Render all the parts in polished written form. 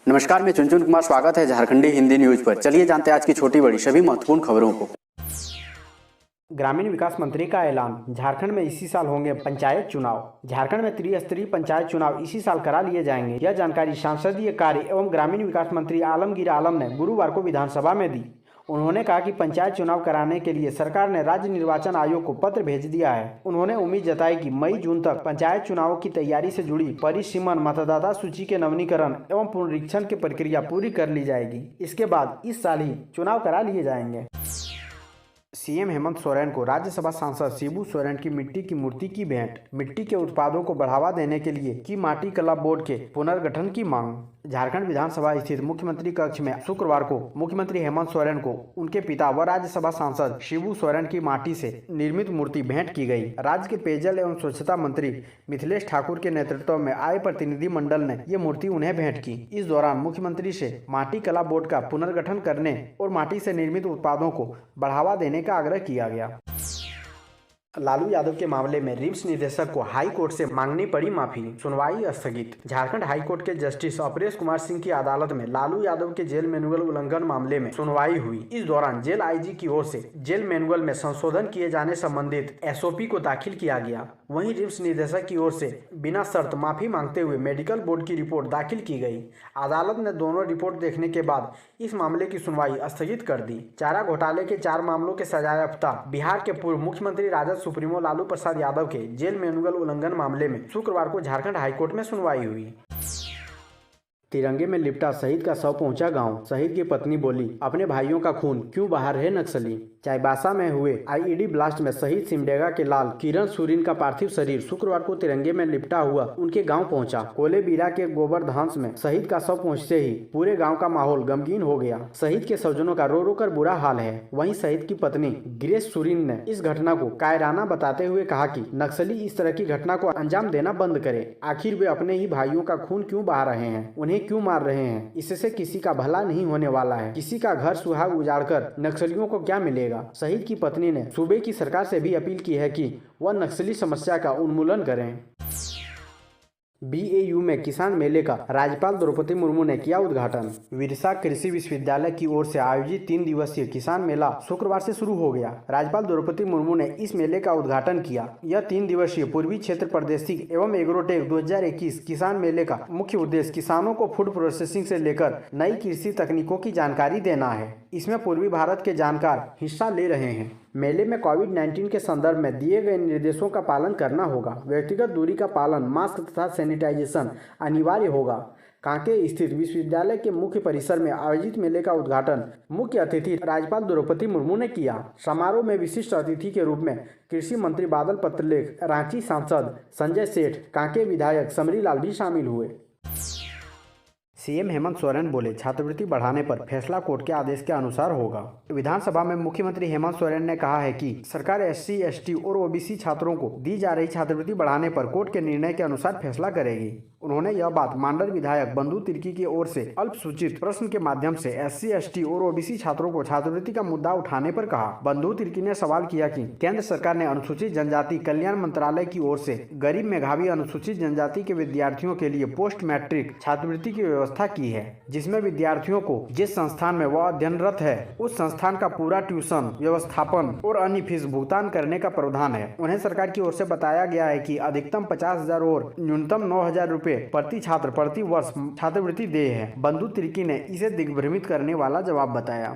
नमस्कार, मैं चुनचुन कुमार। स्वागत है झारखंडी हिंदी न्यूज पर। चलिए जानते हैं आज की छोटी बड़ी सभी महत्वपूर्ण खबरों को। ग्रामीण विकास मंत्री का ऐलान। झारखंड में इसी साल होंगे पंचायत चुनाव। झारखंड में त्रिस्तरीय पंचायत चुनाव इसी साल करा लिए जाएंगे। यह जानकारी संसदीय कार्य एवं ग्रामीण विकास मंत्री आलमगीर आलम ने गुरुवार को विधानसभा में दी। उन्होंने कहा कि पंचायत चुनाव कराने के लिए सरकार ने राज्य निर्वाचन आयोग को पत्र भेज दिया है। उन्होंने उम्मीद जताई कि मई जून तक पंचायत चुनावों की तैयारी से जुड़ी परिसीमन, मतदाता सूची के नवीनीकरण एवं पुनरीक्षण की प्रक्रिया पूरी कर ली जाएगी। इसके बाद इस साल ही चुनाव करा लिए जाएंगे। सीएम हेमंत सोरेन को राज्यसभा सांसद शिबू सोरेन की मिट्टी की मूर्ति की भेंट। मिट्टी के उत्पादों को बढ़ावा देने के लिए की माटी कला बोर्ड के पुनर्गठन की मांग। झारखंड विधानसभा स्थित मुख्यमंत्री कक्ष में शुक्रवार को मुख्यमंत्री हेमंत सोरेन को उनके पिता व राज्यसभा सांसद शिबू सोरेन की माटी से निर्मित मूर्ति भेंट की गई। राज्य के पेयजल एवं स्वच्छता मंत्री मिथिलेश ठाकुर के नेतृत्व में आए प्रतिनिधि मंडल ने ये मूर्ति उन्हें भेंट की। इस दौरान मुख्यमंत्री से माटी कला बोर्ड का पुनर्गठन करने और माटी से निर्मित उत्पादों को बढ़ावा देने का आग्रह किया गया। लालू यादव के मामले में रिम्स निदेशक को हाई कोर्ट से मांगनी पड़ी माफी। सुनवाई स्थगित। झारखंड हाई कोर्ट के जस्टिस अपरेश कुमार सिंह की अदालत में लालू यादव के जेल मैनुअल उल्लंघन मामले में सुनवाई हुई। इस दौरान जेल आईजी की ओर से जेल मैनुअल में संशोधन किए जाने संबंधित एसओपी को दाखिल किया गया। वहीं रिम्स निदेशक की ओर से बिना शर्त माफी मांगते हुए मेडिकल बोर्ड की रिपोर्ट दाखिल की गई। अदालत ने दोनों रिपोर्ट देखने के बाद इस मामले की सुनवाई स्थगित कर दी। चारा घोटाले के 4 मामलों के सजायाफ्ता बिहार के पूर्व मुख्यमंत्री राजद सुप्रीमो लालू प्रसाद यादव के जेल मैनुअल उल्लंघन मामले में शुक्रवार को झारखंड हाईकोर्ट में सुनवाई हुई। तिरंगे में लिपटा शहीद का शव पहुंचा गांव। शहीद की पत्नी बोली, अपने भाइयों का खून क्यों बहा रहे नक्सली। चाईबासा में हुए आईईडी ब्लास्ट में शहीद सिमडेगा के लाल किरण सुरीन का पार्थिव शरीर शुक्रवार को तिरंगे में लिपटा हुआ उनके गांव पहुंचा। कोलेबीरा के गोबरधांस में शहीद का शव पहुंचते ही पूरे गांव का माहौल गमगीन हो गया। शहीद के स्वजनों का रो रो कर बुरा हाल है। वहीं शहीद की पत्नी ग्रेस सुरीन ने इस घटना को कायराना बताते हुए कहा कि नक्सली इस तरह की घटना को अंजाम देना बंद करे। आखिर वे अपने ही भाइयों का खून क्यों बहा रहे हैं, उन्हें क्यों मार रहे हैं। इससे किसी का भला नहीं होने वाला है। किसी का घर सुहाग उजाड़कर नक्सलियों को क्या मिलेगा। शहीद की पत्नी ने सूबे की सरकार से भी अपील की है कि वह नक्सली समस्या का उन्मूलन करें। बीएयू में किसान मेले का राज्यपाल द्रौपदी मुर्मू ने किया उद्घाटन। विरसा कृषि विश्वविद्यालय की ओर से आयोजित 3 दिवसीय किसान मेला शुक्रवार से शुरू हो गया। राज्यपाल द्रौपदी मुर्मू ने इस मेले का उद्घाटन किया। यह 3 दिवसीय पूर्वी क्षेत्र प्रादेशिक एवं एग्रोटेक 2021 किसान मेले का मुख्य उद्देश्य किसानों को फूड प्रोसेसिंग से लेकर नई कृषि तकनीकों की जानकारी देना है। इसमें पूर्वी भारत के जानकार हिस्सा ले रहे हैं। मेले में कोविड-19 के संदर्भ में दिए गए निर्देशों का पालन करना होगा। व्यक्तिगत दूरी का पालन, मास्क तथा सैनिटाइजेशन अनिवार्य होगा। कांके स्थित विश्वविद्यालय के मुख्य परिसर में आयोजित मेले का उद्घाटन मुख्य अतिथि राज्यपाल द्रौपदी मुर्मू ने किया। समारोह में विशिष्ट अतिथि के रूप में कृषि मंत्री बादल पत्रलेख, रांची सांसद संजय सेठ, कांके विधायक समरीलाल भी शामिल हुए। सीएम हेमंत सोरेन बोले, छात्रवृत्ति बढ़ाने पर फैसला कोर्ट के आदेश के अनुसार होगा। विधानसभा में मुख्यमंत्री हेमंत सोरेन ने कहा है कि सरकार एससी, एसटी और ओबीसी छात्रों को दी जा रही छात्रवृत्ति बढ़ाने पर कोर्ट के निर्णय के अनुसार फैसला करेगी। उन्होंने यह बात मांडर विधायक बंधु तिर्की की ओर से अल्पसूचित प्रश्न के माध्यम से एससी, एसटी और ओबीसी छात्रों को छात्रवृत्ति का मुद्दा उठाने पर कहा। बंधु तिर्की ने सवाल किया कि केंद्र सरकार ने अनुसूचित जनजाति कल्याण मंत्रालय की ओर से गरीब मेधावी अनुसूचित जनजाति के विद्यार्थियों के लिए पोस्ट मैट्रिक छात्रवृत्ति की व्यवस्था की है, जिसमें विद्यार्थियों को जिस संस्थान में वह अध्ययनरत है उस संस्थान का पूरा ट्यूशन, व्यवस्थापन और अन्य फीस भुगतान करने का प्रावधान है। उन्हें सरकार की ओर से बताया गया है कि अधिकतम 50,000 और न्यूनतम 9,000 रुपए प्रति छात्र प्रति वर्ष छात्रवृत्ति देय है। बंधु तिर्की ने इसे दिग्भ्रमित करने वाला जवाब बताया।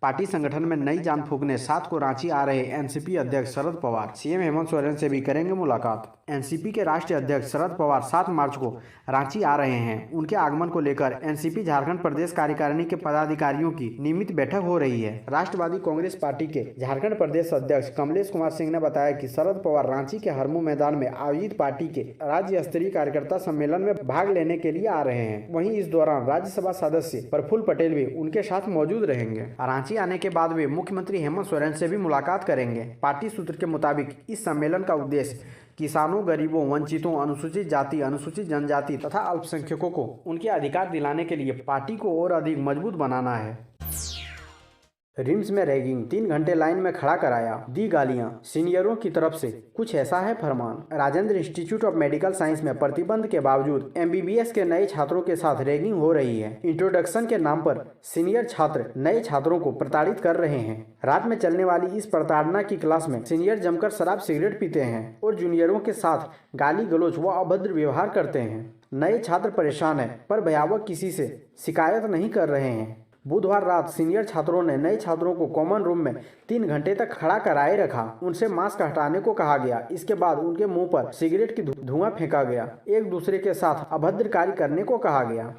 पार्टी संगठन में नई जान फूंकने 7 को रांची आ रहे एनसीपी अध्यक्ष शरद पवार सीएम हेमंत सोरेन से भी करेंगे मुलाकात। एनसीपी के राष्ट्रीय अध्यक्ष शरद पवार 7 मार्च को रांची आ रहे हैं। उनके आगमन को लेकर एनसीपी झारखंड प्रदेश कार्यकारिणी के पदाधिकारियों की नियमित बैठक हो रही है। राष्ट्रवादी कांग्रेस पार्टी के झारखंड प्रदेश अध्यक्ष कमलेश कुमार सिंह ने बताया कि शरद पवार रांची के हरमू मैदान में आयोजित पार्टी के राज्य स्तरीय कार्यकर्ता सम्मेलन में भाग लेने के लिए आ रहे हैं। वहीं इस दौरान राज्यसभा सदस्य प्रफुल्ल पटेल भी उनके साथ मौजूद रहेंगे। रांची आने के बाद वे मुख्यमंत्री हेमंत सोरेन से भी मुलाकात करेंगे। पार्टी सूत्र के मुताबिक इस सम्मेलन का उद्देश्य किसानों, गरीबों, वंचितों, अनुसूचित जाति, अनुसूचित जनजाति तथा अल्पसंख्यकों को उनके अधिकार दिलाने के लिए पार्टी को और अधिक मजबूत बनाना है। रिम्स में रैगिंग, 3 घंटे लाइन में खड़ा कराया, दी गालियां, सीनियरों की तरफ से, कुछ ऐसा है फरमान। Rajendra institute of medical science में प्रतिबंध के बावजूद एमबीबीएस के नए छात्रों के साथ रैगिंग हो रही है। इंट्रोडक्शन के नाम पर सीनियर छात्र नए छात्रों को प्रताड़ित कर रहे हैं। रात में चलने वाली इस प्रताड़ना की क्लास में सीनियर जमकर शराब सिगरेट पीते हैं और जूनियरों के साथ गाली गलौज व अभद्र व्यवहार करते हैं। नए छात्र परेशान है पर भयावह किसी से शिकायत नहीं कर रहे हैं। बुधवार रात सीनियर छात्रों ने नए छात्रों को कॉमन रूम में 3 घंटे तक खड़ा कराए रखा। उनसे मास्क हटाने को कहा गया। इसके बाद उनके मुंह पर सिगरेट की धुआं फेंका गया। एक दूसरे के साथ अभद्र कार्य करने को कहा गया।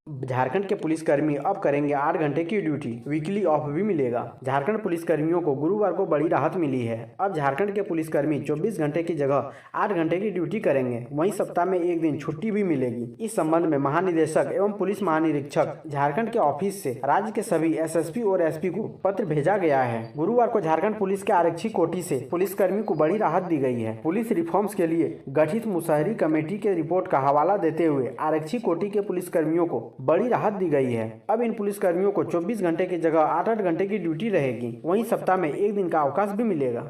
झारखंड के पुलिसकर्मी अब करेंगे 8 घंटे की ड्यूटी, वीकली ऑफ भी मिलेगा। झारखंड पुलिसकर्मियों को गुरुवार को बड़ी राहत मिली है। अब झारखंड के पुलिसकर्मी 24 घंटे की जगह 8 घंटे की ड्यूटी करेंगे। वहीं सप्ताह में 1 दिन छुट्टी भी मिलेगी। इस संबंध में महानिदेशक एवं पुलिस महानिरीक्षक झारखंड के ऑफिस से राज्य के सभी एसएसपी और एसपी को पत्र भेजा गया है। गुरुवार को झारखंड पुलिस के आरक्षी कोटि से पुलिसकर्मी को बड़ी राहत दी गई है। पुलिस रिफॉर्म्स के लिए गठित मुशहरी कमेटी के रिपोर्ट का हवाला देते हुए आरक्षी कोटि के पुलिसकर्मियों को बड़ी राहत दी गई है। अब इन पुलिसकर्मियों को 24 घंटे की जगह 8-8 घंटे की ड्यूटी रहेगी। वहीं सप्ताह में 1 दिन का अवकाश भी मिलेगा।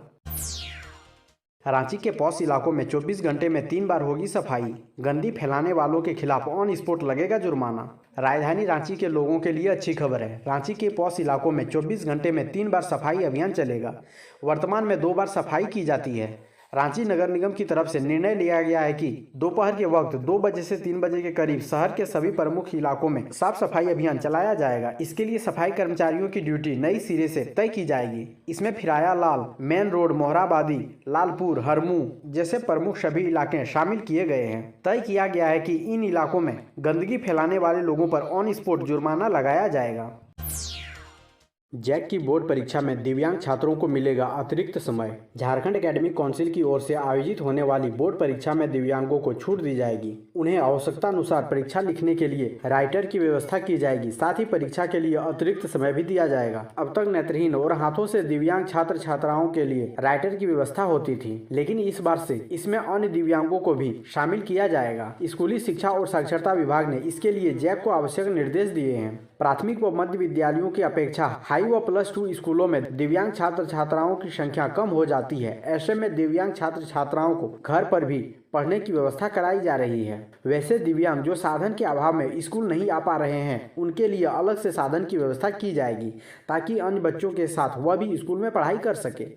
रांची के पॉश इलाकों में 24 घंटे में 3 बार होगी सफाई। गंदगी फैलाने वालों के खिलाफ ऑन स्पॉट लगेगा जुर्माना। राजधानी रांची के लोगों के लिए अच्छी खबर है। रांची के पॉश इलाकों में 24 घंटे में 3 बार सफाई अभियान चलेगा। वर्तमान में 2 बार सफाई की जाती है। रांची नगर निगम की तरफ से निर्णय लिया गया है कि दोपहर के वक्त 2 बजे से 3 बजे के करीब शहर के सभी प्रमुख इलाकों में साफ सफाई अभियान चलाया जाएगा। इसके लिए सफाई कर्मचारियों की ड्यूटी नई सिरे से तय की जाएगी। इसमें फिराया लाल, मेन रोड, मोहराबादी, लालपुर, हरमू जैसे प्रमुख सभी इलाके शामिल किए गए हैं। तय किया गया है कि इन इलाकों में गंदगी फैलाने वाले लोगों पर ऑन स्पॉट जुर्माना लगाया जाएगा। जैक की बोर्ड परीक्षा में दिव्यांग छात्रों को मिलेगा अतिरिक्त समय। झारखंड एकेडमिक काउंसिल की ओर से आयोजित होने वाली बोर्ड परीक्षा में दिव्यांगों को छूट दी जाएगी। उन्हें आवश्यकता अनुसार परीक्षा लिखने के लिए राइटर की व्यवस्था की जाएगी। साथ ही परीक्षा के लिए अतिरिक्त समय भी दिया जाएगा। अब तक नेत्रहीन और हाथों से दिव्यांग छात्र छात्राओं के लिए राइटर की व्यवस्था होती थी, लेकिन इस बार से इसमें अन्य दिव्यांगों को भी शामिल किया जाएगा। स्कूली शिक्षा और साक्षरता विभाग ने इसके लिए जैक को आवश्यक निर्देश दिए हैं। प्राथमिक व मध्य विद्यालयों की अपेक्षा हाई व +2 स्कूलों में दिव्यांग छात्र छात्राओं की संख्या कम हो जाती है। ऐसे में दिव्यांग छात्र छात्राओं को घर पर भी पढ़ने की व्यवस्था कराई जा रही है। वैसे दिव्यांग जो साधन के अभाव में स्कूल नहीं आ पा रहे हैं, उनके लिए अलग से साधन की व्यवस्था की जाएगी ताकि अन्य बच्चों के साथ वह भी स्कूल में पढ़ाई कर सके।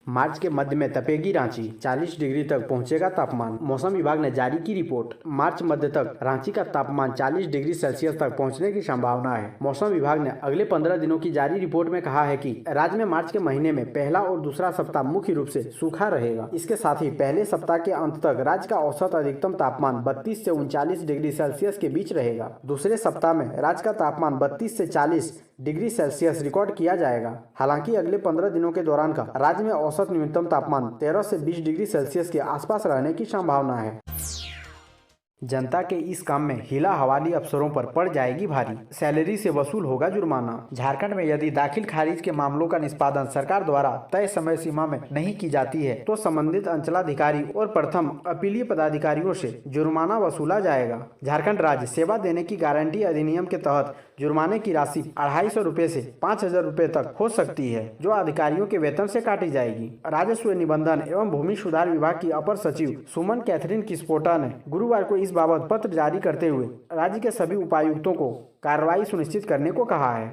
मार्च के मध्य में तपेगी रांची, 40 डिग्री तक पहुंचेगा तापमान। मौसम विभाग ने जारी की रिपोर्ट। मार्च मध्य तक रांची का तापमान 40 डिग्री सेल्सियस तक पहुंचने की संभावना है। मौसम विभाग ने अगले 15 दिनों की जारी रिपोर्ट में कहा है कि राज्य में मार्च के महीने में पहला और दूसरा सप्ताह मुख्य रूप से सूखा रहेगा। इसके साथ ही पहले सप्ताह के अंत तक राज्य का औसत अधिकतम तापमान 32 से 39 डिग्री सेल्सियस के बीच रहेगा। दूसरे सप्ताह में राज्य का तापमान 32 से 40 डिग्री सेल्सियस रिकॉर्ड किया जाएगा। हालांकि अगले 15 दिनों के दौरान का राज्य में औसत न्यूनतम तापमान 13 से 20 डिग्री सेल्सियस के आसपास रहने की संभावना है। जनता के इस काम में हिला हवाली अफसरों पर पड़ जाएगी भारी। सैलरी से वसूल होगा जुर्माना। झारखंड में यदि दाखिल खारिज के मामलों का निष्पादन सरकार द्वारा तय समय सीमा में नहीं की जाती है तो संबंधित अंचलाधिकारी और प्रथम अपीलीय पदाधिकारियों से जुर्माना वसूला जाएगा। झारखंड राज्य सेवा देने की गारंटी अधिनियम के तहत जुर्माने की राशि 250 रुपए से 5000 रुपए तक हो सकती है, जो अधिकारियों के वेतन से काटी जाएगी। राजस्व निबंधन एवं भूमि सुधार विभाग की अपर सचिव सुमन कैथरीन किस्पोटा ने गुरुवार को इस बाबत पत्र जारी करते हुए राज्य के सभी उपायुक्तों को कार्रवाई सुनिश्चित करने को कहा है।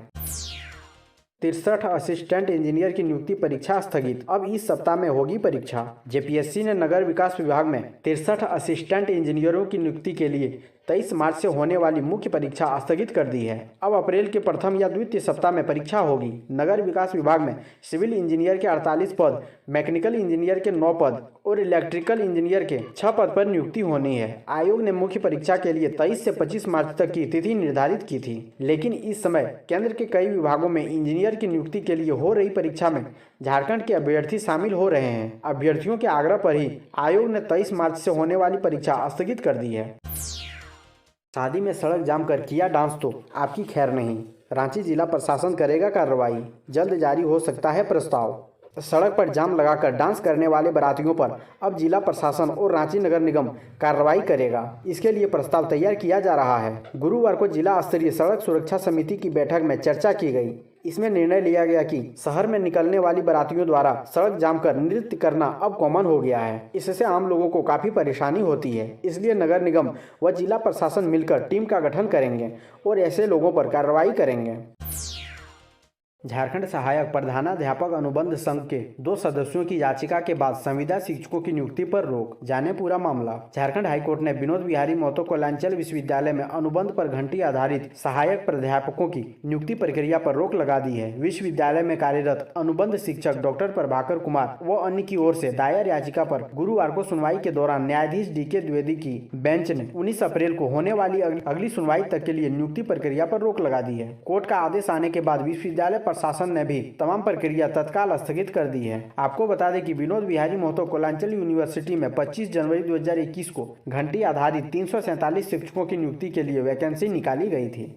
63 असिस्टेंट इंजीनियर की नियुक्ति परीक्षा स्थगित। अब इस सप्ताह में होगी परीक्षा। जेपीएससी ने नगर विकास विभाग में 63 असिस्टेंट इंजीनियरों की नियुक्ति के लिए 23 मार्च से होने वाली मुख्य परीक्षा स्थगित कर दी है। अब अप्रैल के प्रथम या द्वितीय सप्ताह में परीक्षा होगी। नगर विकास विभाग में सिविल इंजीनियर के 48 पद, मैकेनिकल इंजीनियर के 9 पद और इलेक्ट्रिकल इंजीनियर के 6 पद पर नियुक्ति होनी है। आयोग ने मुख्य परीक्षा के लिए 23 से 25 मार्च तक की तिथि निर्धारित की थी, लेकिन इस समय केंद्र के कई विभागों में इंजीनियर की नियुक्ति के लिए हो रही परीक्षा में झारखंड के अभ्यर्थी शामिल हो रहे हैं। अभ्यर्थियों के आग्रह पर ही आयोग ने 23 मार्च से होने वाली परीक्षा स्थगित कर दी है। शादी में सड़क जाम कर किया डांस तो आपकी खैर नहीं। रांची जिला प्रशासन करेगा कार्रवाई। जल्द जारी हो सकता है प्रस्ताव। सड़क पर जाम लगाकर डांस करने वाले बारातियों पर अब जिला प्रशासन और रांची नगर निगम कार्रवाई करेगा। इसके लिए प्रस्ताव तैयार किया जा रहा है। गुरुवार को जिला स्तरीय सड़क सुरक्षा समिति की बैठक में चर्चा की गई। इसमें निर्णय लिया गया कि शहर में निकलने वाली बारातियों द्वारा सड़क जाम कर नृत्य करना अब कॉमन हो गया है। इससे आम लोगों को काफी परेशानी होती है। इसलिए नगर निगम व जिला प्रशासन मिलकर टीम का गठन करेंगे और ऐसे लोगों पर कार्रवाई करेंगे। झारखंड सहायक प्रधानाध्यापक अनुबंध संघ के 2 सदस्यों की याचिका के बाद संविदा शिक्षकों की नियुक्ति पर रोक। जाने पूरा मामला। झारखंड हाईकोर्ट ने विनोद बिहारी महतो कोयलांचल विश्वविद्यालय में अनुबंध पर घंटी आधारित सहायक प्राध्यापकों की नियुक्ति प्रक्रिया पर रोक लगा दी है। विश्वविद्यालय में कार्यरत अनुबंध शिक्षक डॉक्टर प्रभाकर कुमार व अन्य की ओर से दायर याचिका पर गुरुवार को सुनवाई के दौरान न्यायाधीश DK द्विवेदी की बेंच ने 19 अप्रैल को होने वाली अगली सुनवाई तक के लिए नियुक्ति प्रक्रिया पर रोक लगा दी है। कोर्ट का आदेश आने के बाद विश्वविद्यालय प्रशासन ने भी तमाम प्रक्रिया तत्काल स्थगित कर दी है। आपको बता दें कि विनोद बिहारी महतो कोयलांचल यूनिवर्सिटी में 25 जनवरी 2021 को घंटी आधारित 347 शिक्षकों की नियुक्ति के लिए वैकेंसी निकाली गई थी।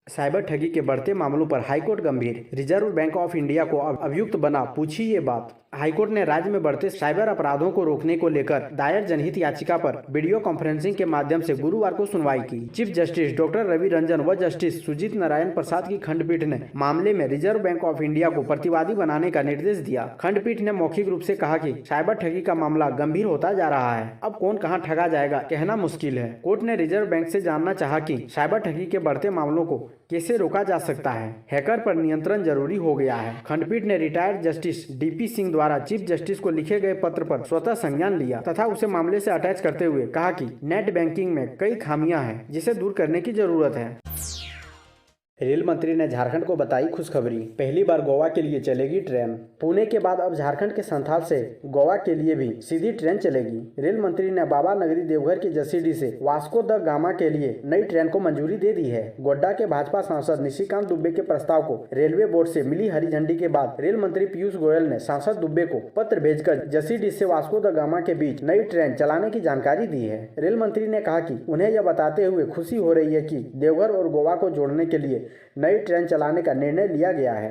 साइबर ठगी के बढ़ते मामलों पर हाईकोर्ट गंभीर। रिजर्व बैंक ऑफ इंडिया को अभियुक्त बना, पूछी ये बात। हाईकोर्ट ने राज्य में बढ़ते साइबर अपराधों को रोकने को लेकर दायर जनहित याचिका पर वीडियो कॉन्फ्रेंसिंग के माध्यम से गुरुवार को सुनवाई की। Chief justice doctor Ravi Ranjan व जस्टिस सुजीत नारायण प्रसाद की खंडपीठ ने मामले में रिजर्व बैंक ऑफ इंडिया को प्रतिवादी बनाने का निर्देश दिया। खंडपीठ ने मौखिक रूप से कहा कि साइबर ठगी का मामला गंभीर होता जा रहा है। अब कौन कहां ठगा जाएगा कहना मुश्किल है। कोर्ट ने रिजर्व बैंक से जानना चाहा कि साइबर ठगी के बढ़ते मामलों को कैसे रोका जा सकता है। हैकर पर नियंत्रण जरूरी हो गया है। खंडपीठ ने रिटायर्ड जस्टिस DP सिंह द्वारा चीफ जस्टिस को लिखे गए पत्र पर स्वतः संज्ञान लिया तथा उसे मामले से अटैच करते हुए कहा कि नेट बैंकिंग में कई खामियां हैं जिसे दूर करने की जरूरत है। रेल मंत्री ने झारखंड को बताई खुशखबरी। पहली बार गोवा के लिए चलेगी ट्रेन। पुणे के बाद अब झारखंड के संथाल से गोवा के लिए भी सीधी ट्रेन चलेगी। रेल मंत्री ने बाबा नगरी देवघर की जसीडीह से वास्को द गामा के लिए नई ट्रेन को मंजूरी दे दी है। गोड्डा के भाजपा सांसद निशिकांत दुबे के प्रस्ताव को रेलवे बोर्ड से मिली हरी झंडी के बाद रेल मंत्री पीयूष गोयल ने सांसद दुबे को पत्र भेजकर जसीडीह से वास्को द गामा के बीच नई ट्रेन चलाने की जानकारी दी है। रेल मंत्री ने कहा कि उन्हें यह बताते हुए खुशी हो रही है कि देवघर और गोवा को जोड़ने के लिए नई ट्रेन चलाने का निर्णय लिया गया है।